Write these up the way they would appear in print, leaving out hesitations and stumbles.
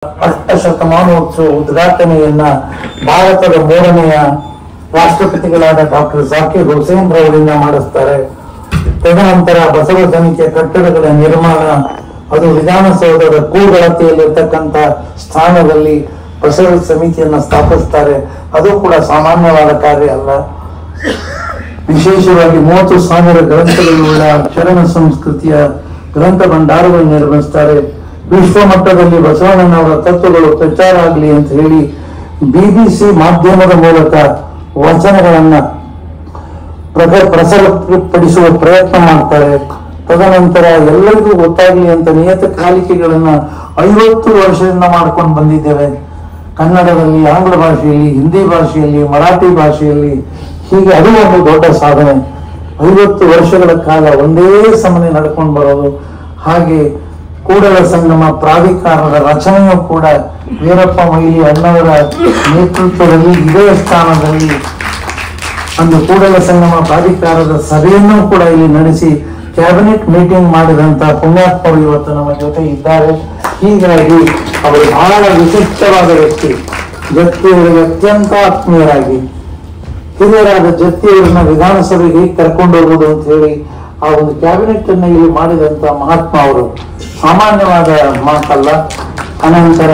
ಅಷ್ಟಶತಮಾನೋತ್ಸವ ಉದ್ಘಾಟನೆಯನ್ನ ಭಾರತದ 3ನೆಯ ರಾಷ್ಟ್ರಪತಿಗಳಾದ ಡಾಕ್ಟರ್ ಜಾಕಿರ್ ಹುಸೇನ್ ರವರಿಂದ ಮಾಡಿಸ್ತಾರೆ. ತದನಂತರ ಬಸವ ಸಮಿತಿಯ ಕಟ್ಟಡಗಳ ನಿರ್ಮಾಣ, ಅದು ವಿಧಾನಸೌಧದ ಕೂಗಳತೆಯಲ್ಲಿರ್ತಕ್ಕಂಥ ಸ್ಥಾನದಲ್ಲಿ ಬಸವ ಸಮಿತಿಯನ್ನ ಸ್ಥಾಪಿಸ್ತಾರೆ. ಅದು ಕೂಡ ಸಾಮಾನ್ಯವಾದ ಕಾರ್ಯ ಅಲ್ಲ. ವಿಶೇಷವಾಗಿ 30,000 ಗ್ರಂಥಗಳುಳ್ಳ ಶರಣ ಸಂಸ್ಕೃತಿಯ ಗ್ರಂಥ ಭಂಡಾರಗಳು ನಿರ್ಮಿಸ್ತಾರೆ. ವಿಶ್ವ ಮಟ್ಟದಲ್ಲಿ ಬಸವಣ್ಣನವರ ತತ್ವಗಳು ಪ್ರಚಾರ ಆಗಲಿ ಅಂತ ಹೇಳಿ BBC ಮಾಧ್ಯಮದ ಮೂಲಕ ವಚನಗಳನ್ನ ಪ್ರಸಾರಪಡಿಸುವ ಪ್ರಯತ್ನ ಮಾಡ್ತಾರೆ. ತದನಂತರ ಎಲ್ಲರಿಗೂ ಗೊತ್ತಾಗ್ಲಿ ಅಂತ ನಿಯತಕಾಲಿಕೆಗಳನ್ನ 50 ವರ್ಷದಿಂದ ಮಾಡ್ಕೊಂಡು ಬಂದಿದ್ದೇವೆ. ಕನ್ನಡದಲ್ಲಿ, ಆಂಗ್ಲ ಭಾಷೆಯಲ್ಲಿ, ಹಿಂದಿ ಭಾಷೆಯಲ್ಲಿ, ಮರಾಠಿ ಭಾಷೆಯಲ್ಲಿ, ಹೀಗೆ ಅದು ಒಂದು ದೊಡ್ಡ ಸಾಧನೆ. 50 ವರ್ಷಗಳ ಕಾಲ ಒಂದೇ ಸಮನೆ ನಡ್ಕೊಂಡು ಬರೋದು. ಹಾಗೆ ಕೂಡಲ ಸಂಗಮ ಪ್ರಾಧಿಕಾರದ ರಚನೆಯೂ ಕೂಡ ವೀರಪ್ಪ ಮೊಯ್ಲಿ ಅಣ್ಣವರ ನೇತೃತ್ವದಲ್ಲಿ ಇದೇ ಸ್ಥಾನದಲ್ಲಿ ಒಂದು ಕೂಡಲ ಸಂಗಮ ಪ್ರಾಧಿಕಾರದ ಸಭೆಯನ್ನು ಕೂಡ ಇಲ್ಲಿ ನಡೆಸಿ ಕ್ಯಾಬಿನೆಟ್ ಮೀಟಿಂಗ್ ಮಾಡಿದಂತಹ ಪುಣ್ಯಾತ್ಮರು ಇವತ್ತು ನಮ್ಮ ಜೊತೆ ಇದ್ದಾರೆ. ಹೀಗಾಗಿ ಅವರು ಬಹಳ ವಿಶಿಷ್ಟವಾದ ವ್ಯಕ್ತಿ. ಜತ್ತಿಯವರಿಗೆ ಅತ್ಯಂತ ಆತ್ಮೀಯರಾಗಿ ಹಿರಿಯರಾದ ಜತ್ತಿಯವರನ್ನ ವಿಧಾನಸಭೆಗೆ ಕರ್ಕೊಂಡು ಹೋಗುವುದು ಅಂತ ಹೇಳಿ ಆ ಒಂದು ಕ್ಯಾಬಿನೆಟ್ ಅನ್ನ ಇಲ್ಲಿ ಮಾಡಿದಂತ ಮಹಾತ್ಮ ಅವರು ಸಾಮಾನ್ಯವಾದ ಮಾತಲ್ಲ. ಅನಂತರ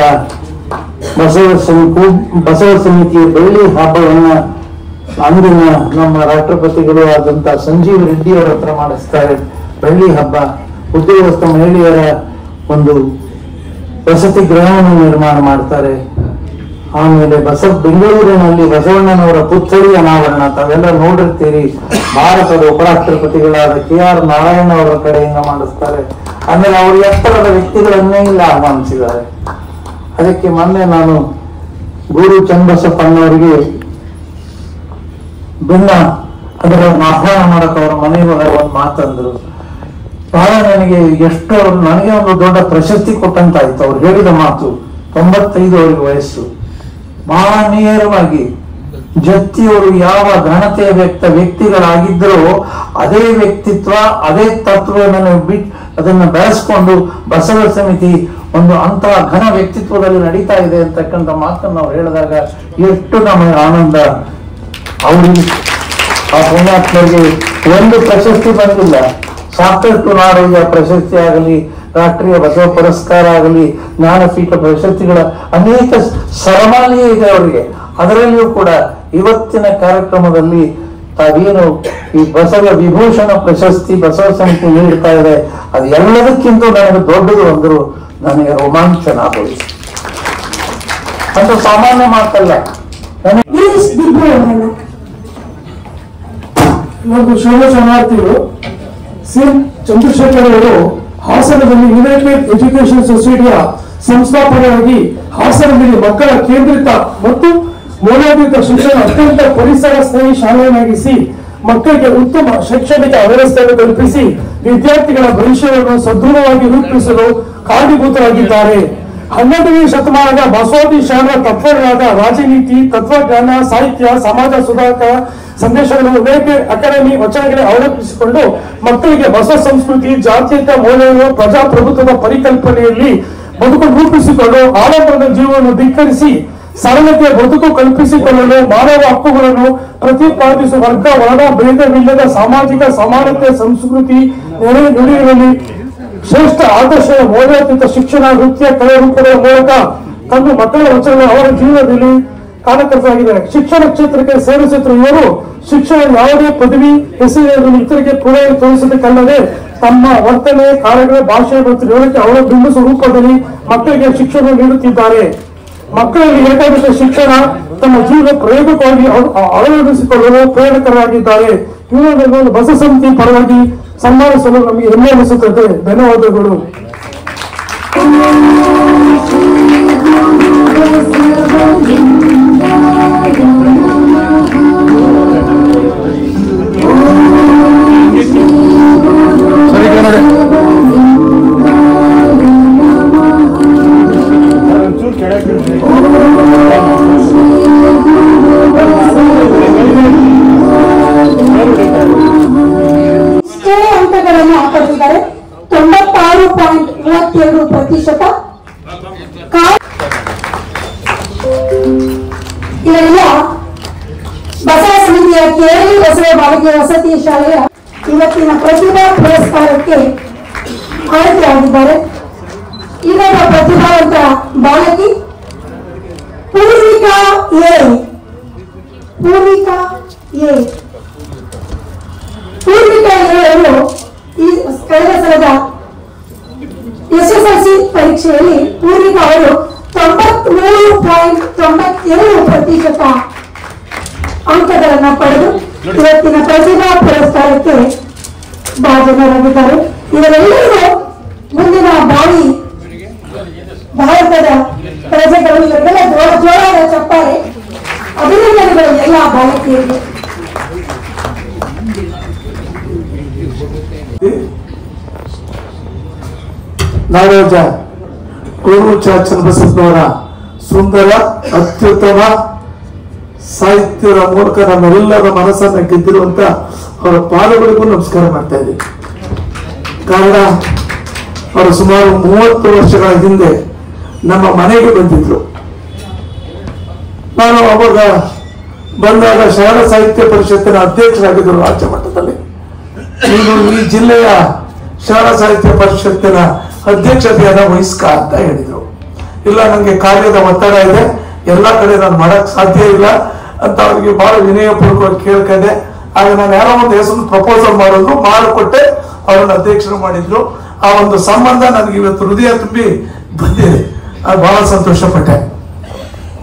ಬಸವ ಸಮಿತಿಯ ಬೆಳ್ಳಿ ಹಬ್ಬವನ್ನ ಅಂದಿನ ನಮ್ಮ ರಾಷ್ಟ್ರಪತಿಗಳು ಆದಂತ ಸಂಜೀವ್ ರೆಡ್ಡಿ ಅವರ ಹತ್ರ ಮಾಡಿಸ್ತಾರೆ. ಬೆಳ್ಳಿ ಹಬ್ಬ, ಉದ್ಯೋಗಸ್ಥ ಮಹಿಳೆಯರ ಒಂದು ವಸತಿ ಗೃಹವನ್ನು ನಿರ್ಮಾಣ ಮಾಡ್ತಾರೆ. ಆಮೇಲೆ ಬೆಂಗಳೂರಿನಲ್ಲಿ ಬಸವಣ್ಣನವರ ಪುತ್ಥಳಿ ಅನಾವರಣ ತಾವೆಲ್ಲ ನೋಡಿರ್ತೀರಿ. ಭಾರತದ ಉಪರಾಷ್ಟ್ರಪತಿಗಳಾದ KR ನಾರಾಯಣ ಅವರ ಕಡೆಯಿಂದ ಮಾಡಿಸ್ತಾರೆ. ಆಮೇಲೆ ಅವರು ಎತ್ತರದ ವ್ಯಕ್ತಿಗಳನ್ನೇ ಇಲ್ಲ ಆಹ್ವಾನಿಸಿದ್ದಾರೆ. ಅದಕ್ಕೆ ಮೊನ್ನೆ ನಾನು ಗುರು ಚನ್ನಬಸಪ್ಪನವರಿಗೆ ಅದರ ಆಹ್ವಾನ ಮಾಡಕ್ ಅವರ ಮನೆಗೆ ಒಂದು ಮಾತಂದ್ರು. ಬಹಳ ನನಗೆ ನನಗೆ ಒಂದು ದೊಡ್ಡ ಪ್ರಶಸ್ತಿ ಕೊಟ್ಟಂತಾಯ್ತು. ಅವ್ರು ಹೇಳಿದ ಮಾತು, 95 ಅವರಿಗೆ ವಯಸ್ಸು, ಬಹಳ ನೇರವಾಗಿ ಜತ್ತಿಯವರು ಯಾವ ಘನತೆಯ ವ್ಯಕ್ತಿಗಳಾಗಿದ್ದರೋ ಅದೇ ವ್ಯಕ್ತಿತ್ವ, ಅದೇ ತತ್ವವನ್ನು ಅದನ್ನ ಬೆಳೆಸ್ಕೊಂಡು ಬಸವ ಸಮಿತಿ ಒಂದು ಅಂತಹ ಘನ ವ್ಯಕ್ತಿತ್ವದಲ್ಲಿ ನಡೀತಾ ಇದೆ ಅಂತಕ್ಕಂಥ ಮಾತನ್ನು ನಾವು ಹೇಳಿದಾಗ ಎಷ್ಟು ನಮಗೆ ಆನಂದ. ಅವ್ರಿಗೆ ಆ ಪುಣ್ಯಾತ್ಮರಿಗೆ ಒಂದು ಪ್ರಶಸ್ತಿ ಬಂದಿಲ್ಲ, ಸಾಕಷ್ಟು ನಾಡೋಜ ಪ್ರಶಸ್ತಿ ಆಗಲಿ, ರಾಷ್ಟ್ರೀಯ ಬಸವ ಪುರಸ್ಕಾರ ಆಗಲಿ, ಜ್ಞಾನಪೀಠ ಪ್ರಶಸ್ತಿಗಳ ಅನೇಕ ಸರಮಾಲಿಯೇ ಇದೆ ಅವರಿಗೆ. ಅದರಲ್ಲಿಯೂ ಕೂಡ ಇವತ್ತಿನ ಕಾರ್ಯಕ್ರಮದಲ್ಲಿ ತಾವೇನು ಈ ಬಸವ ವಿಭೂಷಣ ಪ್ರಶಸ್ತಿ ಬಸವ ಸಮಿತಿ ನೀಡ್ತಾ ಇದೆ, ಅದು ಎಲ್ಲದಕ್ಕಿಂತ ನನಗೆ ದೊಡ್ಡದು ಅಂದ್ರು ನನಗೆ ರೋಮಾಂಚನ ಆಗೋದು. ಅಂತ ಸಾಮಾನ್ಯ ಮಾತಲ್ಲ. ಇವತ್ತು ಶರಣಾರ್ಥಿಗಳು ಸಿ ಚಂದ್ರಶೇಖರ್ ಅವರು ಹಾಸನದಲ್ಲಿ ಯುನೈಟೆಡ್ ಎಜುಕೇಶನ್ ಸೊಸೈಟಿಯ ಸಂಸ್ಥಾಪನೆಯಾಗಿ ಹಾಸನದಲ್ಲಿ ಮಕ್ಕಳ ಕೇಂದ್ರಿತ ಮತ್ತು ಮೌಲ್ಯಾಧಾರಿತ ಶಿಕ್ಷಣ ಅತ್ಯಂತ ಪರಿಸರ ಸ್ನೇಹಿ ಶಾಲೆಯನ್ನಾಗಿಸಿ ಮಕ್ಕಳಿಗೆ ಉತ್ತಮ ಶೈಕ್ಷಣಿಕ ವ್ಯವಸ್ಥೆಯನ್ನು ಕಲ್ಪಿಸಿ ವಿದ್ಯಾರ್ಥಿಗಳ ಭವಿಷ್ಯವನ್ನು ಸದೃಢವಾಗಿ ರೂಪಿಸಲು ಕಾರಣೀಭೂತರಾಗಿದ್ದಾರೆ. 12ನೇ ಶತಮಾನದ ಬಸವಾದಿ ಶರಣರ ತತ್ವಗಳಾದ ರಾಜನೀತಿ, ತತ್ವಜ್ಞಾನ, ಸಾಹಿತ್ಯ, ಸಮಾಜ ಸುಧಾರಕ ಸಂದೇಶಗಳನ್ನು ಯುನೈಟೆಡ್ ಅಕಾಡೆಮಿ ವಚನಗಳೇ ಅವಲಂಬಿಸಿಕೊಂಡು ಮಕ್ಕಳಿಗೆ ಬಸವ ಸಂಸ್ಕೃತಿ, ಜಾತ್ಯತೀತ ಮೌಲ್ಯಗಳು, ಪ್ರಜಾಪ್ರಭುತ್ವದ ಪರಿಕಲ್ಪನೆಯಲ್ಲಿ ಬದುಕು ರೂಪಿಸಿಕೊಂಡು ಆಡಂಬರದ ಜೀವನವನ್ನು ಧಿಕ್ಕರಿಸಿ ಸರಳತೆಯ ಬದುಕು ಕಲ್ಪಿಸಿಕೊಳ್ಳಲು ಮಾನವ ಹಕ್ಕುಗಳನ್ನು ಪ್ರತಿಪಾದಿಸುವ ವರ್ಗ ವರ್ಣ ಭೇದವಿಲ್ಲದ ಸಾಮಾಜಿಕ ಸಮಾನತೆ ಸಂಸ್ಕೃತಿ ನುಡಿಗಳಲ್ಲಿ ಶ್ರೇಷ್ಠ ಆದರ್ಶ ಮೌಲ್ಯಾತೀತ ಶಿಕ್ಷಣ, ನೃತ್ಯ, ಕಲೆ ರೂಪಗಳ ಮೂಲಕ ತಂದು ಮಕ್ಕಳ ವಚನಗಳು ಅವರ ಜೀವನದಲ್ಲಿ ಕಾರ್ಯಕರ್ತರಾಗಿದ್ದಾರೆ. ಶಿಕ್ಷಣ ಕ್ಷೇತ್ರಕ್ಕೆ ಸೇರಿಸುತ್ತಿರುವ ಇವರು ಶಿಕ್ಷಣ ಯಾವುದೇ ಪದವಿ ಹೆಸರಿನಲ್ಲಿ ಇತರಿಗೆ ಪೂರೈಕೆ ತೋರಿಸಬೇಕಲ್ಲದೆ ತಮ್ಮ ವರ್ತನೆ, ಕಾರ್ಯಗಳ, ಭಾಷೆ ಮತ್ತು ನಡವಳಿಕೆ ಅವರ ಬಿಂಬಿಸುವ ರೂಪದಲ್ಲಿ ಮಕ್ಕಳಿಗೆ ಶಿಕ್ಷಣ ನೀಡುತ್ತಿದ್ದಾರೆ. ಮಕ್ಕಳಲ್ಲಿ ಏಕಾಗ್ರತೆ ಶಿಕ್ಷಣ ತಮ್ಮ ಜೀವನ ಪ್ರಯೋಗಕ್ಕಾಗಿ ಅಳವಡಿಸಿಕೊಳ್ಳಲು ಪ್ರೇರಕರಾಗಿದ್ದಾರೆ. ಇವರನ್ನು ಬಸವ ಸಮಿತಿ ಪರವಾಗಿ ಸನ್ಮಾನಿಸಲು ನಮಗೆ ಹೆಮ್ಮೆ ಅನಿಸುತ್ತದೆ. ಧನ್ಯವಾದಗಳು. ಅಂಕಗಳನ್ನು ಹಾಕಿದ್ದಾರೆ. 96.32% ಇವರೆಲ್ಲ ಬಸವ ಸಮಿತಿಯ ಕೇರಳಿ ಬಸವ ಬಾಲಕಿಯ ವಸತಿ ಶಾಲೆಯ ಇವತ್ತಿನ ಪ್ರತಿಭಾ ಪುರಸ್ಕಾರಕ್ಕೆ ಆಯ್ಕೆಯಾಗಿದ್ದಾರೆ. ಇನ್ನೊಬ್ಬ ಪ್ರತಿಭಾವಂತ ಬಾಲಕಿ ಪೂರ್ವಿಕಾ ಎ. ಪೂರ್ವಿಕಾ ಅವರು ಈ ಕಳೆದ ಸಲದ SSLC ಪರೀಕ್ಷೆಯಲ್ಲಿ ಪೂರ್ವಿಕಾ ಅವರು 93.92% ಅಂಕಗಳನ್ನು ಪಡೆದು ಇವತ್ತಿನ ಪ್ರತಿಭಾ ಪುರಸ್ಕಾರಕ್ಕೆ ಭಾಜನರಾಗಿದ್ದಾರೆ. ಇವರೆಲ್ಲರೂ ಮುಂದಿನ ಭಾರತದ ಪ್ರಜೆಗಳು ಇವರೆಲ್ಲ ಜೋರಾದ ಚಪ್ಪಾಳೆ. ಅಭಿನಂದನೆಗಳು ಎಲ್ಲ ಬಾಲಕಿಯರಿಗೆ. ನಾಡೋಜ ಕೋಡು ಚನ್ನಬಸಪ್ಪನವರ ಸುಂದರ ಅತ್ಯುತ್ತಮ ಸಾಹಿತ್ಯದ ಮೂಲಕ ನಮ್ಮೆಲ್ಲರ ಮನಸ್ಸನ್ನ ಗೆದ್ದಿರುವಂತ ಅವರ ಪಾದಗಳಿಗೂ ನಮಸ್ಕಾರ ಮಾಡ್ತಾ ಇದ್ದೀವಿ. ಕಾರಣ ಅವರು ಸುಮಾರು 30 ವರ್ಷಗಳ ಹಿಂದೆ ನಮ್ಮ ಮನೆಗೆ ಬಂದಿದ್ರು. ನಾನು ಅವಾಗ ಬಂದಾಗ ಶಾಲಾ ಸಾಹಿತ್ಯ ಪರಿಷತ್ತಿನ ಅಧ್ಯಕ್ಷರಾಗಿದ್ದರು ರಾಜ್ಯ ಮಟ್ಟದಲ್ಲಿ. ನೀನು ಈ ಜಿಲ್ಲೆಯ ಶಾಲಾ ಸಾಹಿತ್ಯ ಪರಿಷತ್ತಿನ ಅಧ್ಯಕ್ಷತೆಯನ್ನು ವಹಿಸ್ಕ ಅಂತ ಹೇಳಿದ್ರು. ಇಲ್ಲ, ನನಗೆ ಕಾರ್ಯದ ಒತ್ತಡ ಇದೆ, ಎಲ್ಲಾ ಕಡೆ ನಾನು ಮಾಡಕ್ ಸಾಧ್ಯ ಇಲ್ಲ ಅಂತ ಅವ್ರಿಗೆ ಬಹಳ ವಿನಯಪೂರ್ವಕವಾಗಿ ಕೇಳ್ಕೊಂಡೆ. ಆಗ ನಾನು ಯಾರೋ ಒಂದು ಹೆಸರು ಪ್ರಪೋಸಲ್ ಮಾಡೋದು ಮಾಡಿಕೊಟ್ಟೆ, ಅವರನ್ನು ಅಧ್ಯಕ್ಷರು ಮಾಡಿದ್ರು. ಆ ಒಂದು ಸಂಬಂಧ ನನಗೆ ಇವತ್ತು ಹೃದಯ ತುಂಬಿ ಬಂದಿದೆ. ಬಹಳ ಸಂತೋಷ ಪಟ್ಟೆ.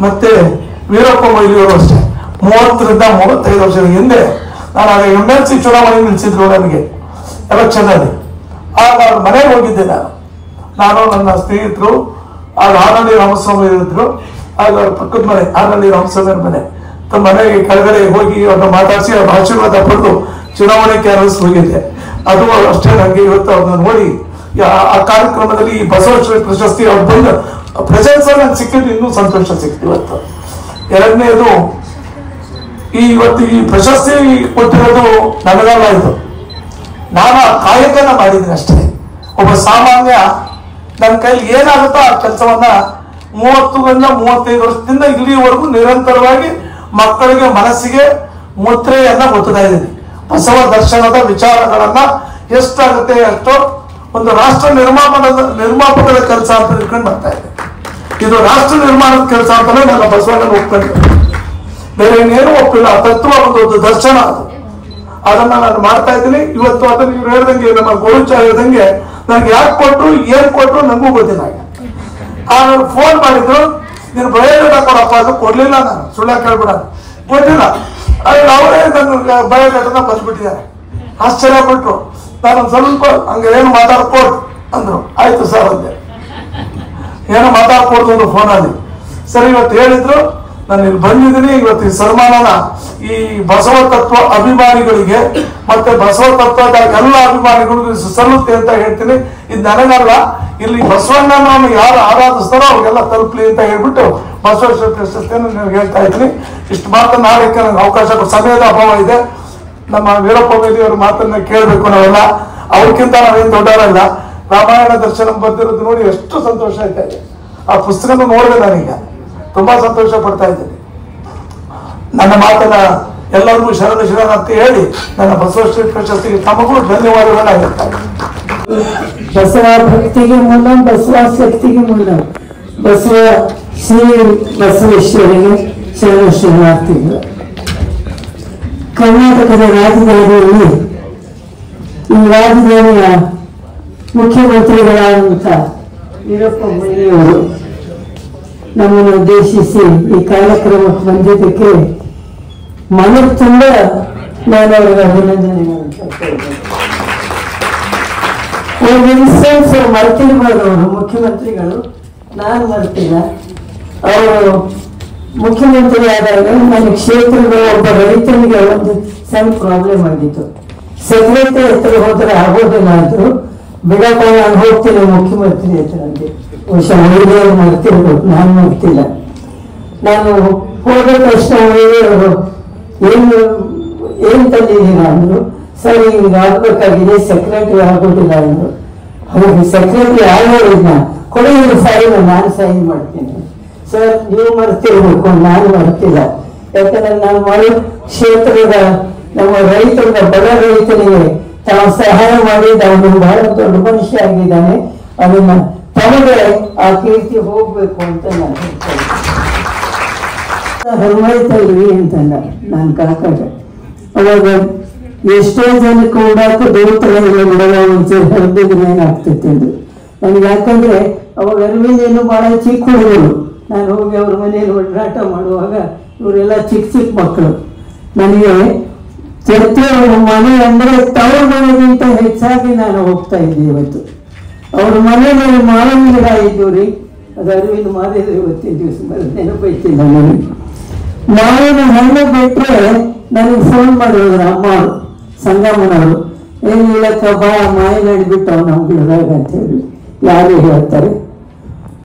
ಮತ್ತೆ ವೀರಪ್ಪ ಮೊಯ್ಲಿಯವರು ಅಷ್ಟೇ 30ರಿಂದ 35 ವರ್ಷದ ಹಿಂದೆ ನಾನು ಆಗ MLC ಚುನಾವಣೆ ನಿಲ್ಲಿಸಿದ್ರು ನನಗೆ ಎಲೆಕ್ಷನ್ ಅಲ್ಲಿ. ಆಗ ಅವ್ರ ಮನೆಗೆ ಹೋಗಿದ್ದೆ ನಾನು ನನ್ನ ಸ್ನೇಹಿತರು. ಆಗ ಆನಳ್ಳಿ ರಾಮಸ್ವಾಮಿ ಇದ್ರು. ಆಗ ಅವ್ರ ಪಕ್ಕದ ಮನೆ ಆನಳ್ಳಿ ರಾಮಸ್ವಾಮಿ ಮನೆ. ತಮ್ಮ ಮನೆಗೆ ಕೆಳಗಡೆ ಹೋಗಿ ಅವ್ರನ್ನ ಮಾತಾಡಿಸಿ ಅವ್ರ ಆಶೀರ್ವಾದ ಪಡೆದು ಚುನಾವಣೆ ಕ್ಯಾನ್ವಸ್ ಹೋಗಿದ್ದೆ. ಅದು ಅಷ್ಟೇ ನನಗೆ ಇವತ್ತು ಅವ್ರನ್ನ ನೋಡಿ ಆ ಕಾರ್ಯಕ್ರಮದಲ್ಲಿ ಈ ಬಸವೇಶ್ವರ ಪ್ರಶಸ್ತಿ ಅವ್ರು ಬಂದು ಪ್ರೆಸೆನ್ಸ್ ನಂಗೆ ಸಿಕ್ಕಿದ್ದು ಇನ್ನೂ ಸಂತೋಷ ಸಿಕ್ತು ಇವತ್ತು. ಎರಡನೇದು, ಇವತ್ತು ಈ ಪ್ರಶಸ್ತಿ ಕೊಟ್ಟಿರೋದು ನನಗಲ್ಲ, ಇದು ನಾನು ಆ ಕಾಯಕನ ಮಾಡಿದ್ದೀನಿ ಅಷ್ಟೇ. ಒಬ್ಬ ಸಾಮಾನ್ಯ ನನ್ನ ಕೈಲಿ ಏನಾಗುತ್ತೋ ಆ ಕೆಲಸವನ್ನ 30ರಿಂದ 35 ವರ್ಷದಿಂದ ಇಲ್ಲಿವರೆಗೂ ನಿರಂತರವಾಗಿ ಮಕ್ಕಳಿಗೆ ಮನಸ್ಸಿಗೆ ಮುದ್ರೆಯನ್ನ ಒತ್ತುತ್ತಾ ಇದ್ದೀನಿ. ಬಸವ ದರ್ಶನದ ವಿಚಾರಗಳನ್ನ ಎಷ್ಟಾಗುತ್ತೆ ಅಷ್ಟೋ ಒಂದು ರಾಷ್ಟ್ರ ನಿರ್ಮಾಪಕರ ಕೆಲಸ ಅಂತ ತಿಳ್ಕೊಂಡು ಬರ್ತಾ ಇದೆ. ಇದು ರಾಷ್ಟ್ರ ನಿರ್ಮಾಣದ ಕೆಲಸ ಅಂತಾನೆ ನನ್ನ ಬಸವಣ್ಣ ಒಪ್ಕೊಂಡಿದ್ದೆ, ಬೇರೆ ಇನ್ನೇನು ಒಪ್ಪಿಲ್ಲ. ತತ್ವ ಒಂದು ದರ್ಶನ, ಅದನ್ನ ನಾನು ಮಾಡ್ತಾ ಇದ್ದೀನಿ. ಇವತ್ತು ಅದನ್ನ ಇವ್ರು ಹೇಳ್ದಂಗೆ, ನಮ್ಮ ಗೋರುಚ ಹೇಳ್ದಂಗೆ, ನನಗೆ ಯಾಕೆ ಕೊಟ್ಟರು ಏನ್ ಕೊಟ್ಟರು ನನಗೂ ಗೊತ್ತಿಲ್ಲ. ನಾನು ಫೋನ್ ಮಾಡಿದ್ರು, ನೀನು ಬಯೋಡೇಟಾ ಕೊಡಪ್ಪ, ಅದು ಕೊಡ್ಲಿಲ್ಲ. ನಾನು ಸುಳ್ಳ ಕೇಳ್ಬಿಡ ಕೊಟ್ಟಿಲ್ಲ. ಅದ್ರಲ್ಲಿ ಅವರೇ ನನ್ನ ಬಯೋಡೇಟಾನ ಬಂದ್ಬಿಟ್ಟಿದ್ದಾರೆ. ಆಶ್ಚರ್ಯ ಪಟ್ರು. ನಾನು ಸ್ವಲ್ಪ ಹಂಗೆ ಏನು ಮಾತಾಡ್ಕೊಡ್ ಅಂದ್ರು. ಆಯ್ತು ಸರ್ ಅಂದೆ, ಏನೋ ಮಾತಾಡ್ಕೊಡ್ತು ಫೋನಲ್ಲಿ. ಸರಿ, ಇವತ್ತು ಹೇಳಿದ್ರು, ನಾನು ಇಲ್ಲಿ ಬಂದಿದ್ದೀನಿ. ಇವತ್ತು ಈ ಸನ್ಮಾನನ ಈ ಬಸವ ತತ್ವ ಅಭಿಮಾನಿಗಳಿಗೆ ಮತ್ತೆ ಬಸವ ತತ್ವದ ಎಲ್ಲ ಅಭಿಮಾನಿಗಳಿಗೂ ಸಲ್ಲುತ್ತೆ ಅಂತ ಹೇಳ್ತೀನಿ. ಇದು ನನಗಲ್ಲ, ಇಲ್ಲಿ ಬಸವಣ್ಣನನ್ನು ಯಾರು ಆರಾಧಿಸ್ತಾರೋ ಅವ್ರಿಗೆಲ್ಲ ತಲುಪಲಿ ಅಂತ ಹೇಳ್ಬಿಟ್ಟು ಬಸವೇಶ್ವರ ಪ್ರಶಸ್ತಿಯನ್ನು ನಿಮ್ಗೆ ಹೇಳ್ತಾ ಇದ್ದೀನಿ. ಇಷ್ಟು ಮಾತನ್ನ ಆಡಕ್ಕೆ ನನಗೆ ಅವಕಾಶ, ಸಮಯದ ಅಭಾವ ಇದೆ. ನಮ್ಮ ವೀರಪ್ಪ ಮೊಯ್ಲಿ ಅವ್ರ ಮಾತನ್ನ ಕೇಳಬೇಕು ನಾವೆಲ್ಲ. ಅವ್ರಿಗಿಂತ ನಾವೇನು ದೊಡ್ಡವರಲ್ಲ. ರಾಮಾಯಣ ದರ್ಶನ ಬಂದಿರೋದು ನೋಡಿ ಎಷ್ಟು ಸಂತೋಷ ಆಯ್ತಾ ಇದೆ. ಆ ಪುಸ್ತಕನ ನೋಡಿದೆ, ನಾನೀಗ ತುಂಬಾ ಸಂತೋಷ ಪಡ್ತಾ ಇದ್ದೀನಿ. ನನ್ನ ಮಾತನ್ನ ಎಲ್ಲರಿಗೂ ಶರಣ ಅಂತ ಹೇಳಿ ನನ್ನ ಬಸವೇಶ್ವರ ಪ್ರಶಸ್ತಿಗೆ ತಮಗೂ ಧನ್ಯವಾದಗಳನ್ನ ಹೇಳ್ತಾರೆ. ಬಸವ ಭಕ್ತಿಗೆ ಮೂಲ, ಬಸವ ಶಕ್ತಿಗೆ ಮೂಲ. ಬಸವ ಶ್ರೀ ಬಸವೇಶ್ವರಿಗೆ ಶರಣಾರ್ಥಿಗಳು. ಕರ್ನಾಟಕದ ರಾಜಧಾನಿಯಲ್ಲಿ ಈ ರಾಜಧಾನಿಯ ಮುಖ್ಯಮಂತ್ರಿಗಳಾದಂಥ ವೀರಪ್ಪ ಮೊಯ್ಲಿಯವರು ನಮ್ಮನ್ನು ಉದ್ದೇಶಿಸಿ ಈ ಕಾರ್ಯಕ್ರಮಕ್ಕೆ ಬಂದಿದ್ದಕ್ಕೆ ಮನ ತುಂಬ ನಾನು ಅವರಿಗೆ ಅಭಿನಂದನೆಗಳನ್ನು ಇನ್ಸ್ಟೆನ್ಸ್ ಮರ್ತಿರ್ಬೋದು. ಅವರು ಮುಖ್ಯಮಂತ್ರಿಗಳು, ನಾನು ಮರ್ತಿಲ್ಲ. ಅವರು ಮುಖ್ಯಮಂತ್ರಿ ಆದಾಗ ನನ್ನ ಕ್ಷೇತ್ರದ ಒಬ್ಬ ರೈತನಿಗೆ ಒಂದು ಸಣ್ಣ ಪ್ರಾಬ್ಲಮ್ ಆಗಿತ್ತು. ಸೆಕ್ರೆಟರಿ ಹತ್ರ ಹೋದ್ರೆ ಆಗೋದಿಲ್ಲ ಅಂದ್ರು. ಬಿಡಪ್ಪ, ನಾನು ಹೋಗ್ತೀನಿ ಮುಖ್ಯಮಂತ್ರಿ ಹತ್ರ ಅಂತೆ. ಬಹುಶಃ ಅವ್ರಿಗೆ ಮರ್ತಿರ್ಬೋದು, ನಾನು ಮರ್ತಿಲ್ಲ. ನಾನು ಹೋದ ತಕ್ಷಣ ಅವರು ಏನ್ ತಂದಿದ್ದೀರಾ ಅಂದ್ರು. ಸರಿ, ಹಿಂಗೆ ಆಗ್ಬೇಕಾಗಿದೆ, ಸೆಕ್ರೆಟರಿ ಆಗೋದಿಲ್ಲ ಅಂದ್ರು. ಅವ್ರಿಗೆ ಸೆಕ್ರೆಟರಿ ಆಗೋದಿಲ್ಲ, ಕೊಡಿ ಸೈನ್, ನಾನು ಸೈನ್ ಮಾಡ್ತೀನಿ. ಸರ್, ನೀವು ಮರ್ತಿರ್ಬೇಕು, ನಾನು ಮರ್ತಿಲ್ಲ. ಯಾಕಂದ್ರೆ ನಾನು ಮಾಡೋ ಕ್ಷೇತ್ರದ ನಮ್ಮ ರೈತರದ ಬಡ ರೈತನಿಗೆ ತಾವು ಸಹಾಯ ಮಾಡಿ ಅವನು ಬಹಳ ದೊಡ್ಡ ಮನುಷ್ಯ ಆಗಿದ್ದಾನೆ. ಅದನ್ನ ತಮಗೆ ಆ ಕೀರ್ತಿ ಹೋಗ್ಬೇಕು ಅಂತ ನಾನು ಹೇಳ್ತೇನೆ. ಹನುಮಾಯ್ತಲ್ರಿ ಅಂತ ನಾನು ಕಾಕಾಗ ಅವಾಗ ಎಷ್ಟೋ ಜನಕ್ಕೆ ಓಡಾಕ ದೋತ್ರ ಬಿಡಲ್ಲ ಒಂಚೂರು ಹರಿದಿದ್ರೆ ಏನಾಗ್ತೈತೆ ಅಂದ್ರು ನನಗೆ. ಯಾಕಂದ್ರೆ ಅವಾಗ ಅರವಿಂದ್ ಏನು ಬಹಳ ಚಿಕ್ಕ ಹುಡುಗರು. ನಾನು ಹೋಗಿ ಅವ್ರ ಮನೆಯಲ್ಲಿ ಒಡನಾಟ ಮಾಡುವಾಗ ಇವರೆಲ್ಲ ಚಿಕ್ಕ ಚಿಕ್ಕ ಮಕ್ಕಳು. ನನಗೆ ಚರ್ಚೆ ಅವ್ರ ಮನೆ ಅಂದ್ರೆ ತವ್ರ ಮನೆಗಿಂತ ಹೆಚ್ಚಾಗಿ ನಾನು ಹೋಗ್ತಾ ಇದ್ದೆ. ಇವತ್ತು ಅವ್ರ ಮನೆಯಲ್ಲಿ ಮಾವಿನ ಗಿಡ ಇದ್ದು ರೀ, ಅದು ಅರವಿಂದ್ ಮಾದೇವ್ರಿ ಇವತ್ತಿನ ದಿವಸ ನೆನಪೈತಿಲ್ಲ ನನಗೆ. ಮಾವಿನ ಹಣ್ಣು ಬಿಟ್ರೆ ನನಗೆ ಫೋನ್ ಮಾಡಿದ್ರು ಅಮ್ಮ ಸಂಗಮ್ಮನವರು, ಏನಿಲ್ಲಕ್ಕ ಬಾ ಮಾವಿನ ಹಣ್ಣು ಬಿಟ್ಟು ಅವ್ನು ನಮ್ಮ ಗಿಡದಾಗ ಅಂತ ಹೇಳಿ ಯಾರು ಹೇಳ್ತಾರೆ.